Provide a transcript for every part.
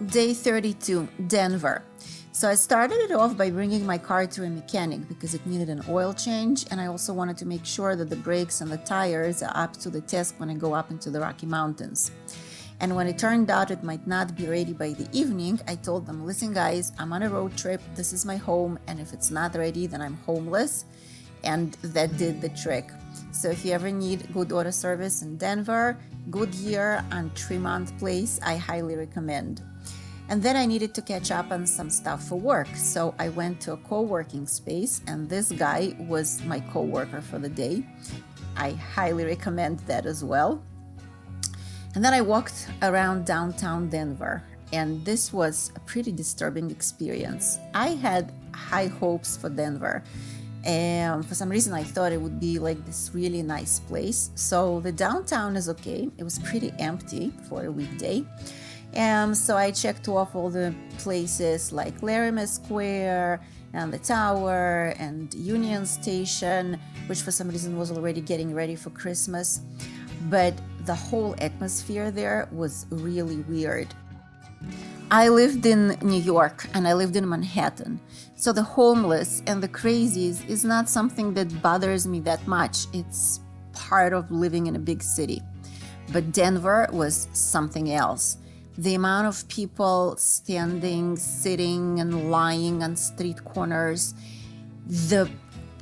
Day 32, Denver. So I started it off by bringing my car to a mechanic because it needed an oil change, and I also wanted to make sure that the brakes and the tires are up to the test when I go up into the Rocky Mountains. And when it turned out it might not be ready by the evening, I told them, listen guys, I'm on a road trip, this is my home, and if it's not ready, then I'm homeless. And that did the trick. So if you ever need good auto service in Denver, Goodyear and Tremont Place, I highly recommend. And then I needed to catch up on some stuff for work. So I went to a co-working space, and this guy was my co-worker for the day. I highly recommend that as well. And then I walked around downtown Denver, and this was a pretty disturbing experience. I had high hopes for Denver. And for some reason, I thought it would be like this really nice place. So the downtown is okay. It was pretty empty for a weekday. So I checked off all the places like Larimer Square and the Tower and Union Station, which for some reason was already getting ready for Christmas. But the whole atmosphere there was really weird. I lived in New York and I lived in Manhattan. So the homeless and the crazies is not something that bothers me that much. It's part of living in a big city. But Denver was something else. The amount of people standing, sitting, and lying on street corners, the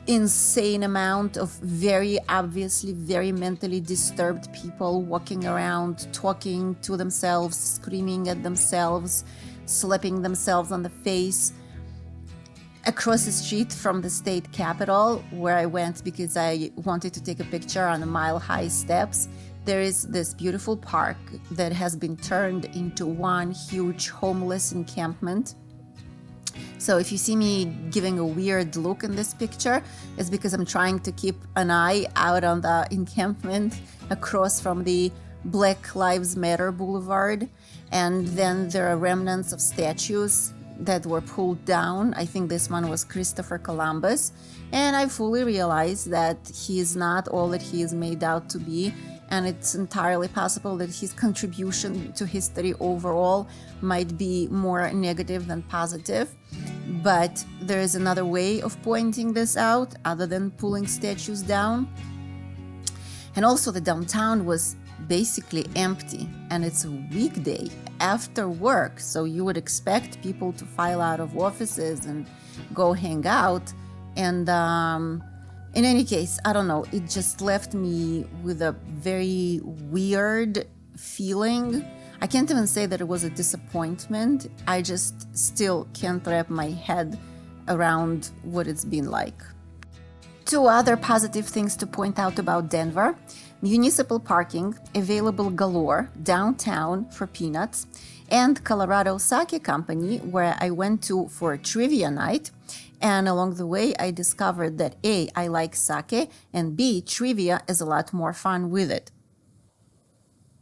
insane amount of very obviously very mentally disturbed people walking around, talking to themselves, screaming at themselves, slapping themselves on the face. Across the street from the state capitol, where I went because I wanted to take a picture on the mile-high steps, there is this beautiful park that has been turned into one huge homeless encampment. So if you see me giving a weird look in this picture, it's because I'm trying to keep an eye out on the encampment across from the Black Lives Matter Boulevard. And then there are remnants of statues that were pulled down. I think this one was Christopher Columbus. And I fully realize that he is not all that he is made out to be. And it's entirely possible that his contribution to history overall might be more negative than positive. But there is another way of pointing this out other than pulling statues down. And also the downtown was basically empty, and it's a weekday after work, so you would expect people to file out of offices and go hang out. And in any case, I don't know, it just left me with a very weird feeling. I can't even say that it was a disappointment. I just still can't wrap my head around what it's been like. Two other positive things to point out about Denver: municipal parking available galore downtown for peanuts, and Colorado Sake Company, where I went to for a trivia night. And along the way, I discovered that A, I like sake, and B, trivia is a lot more fun with it.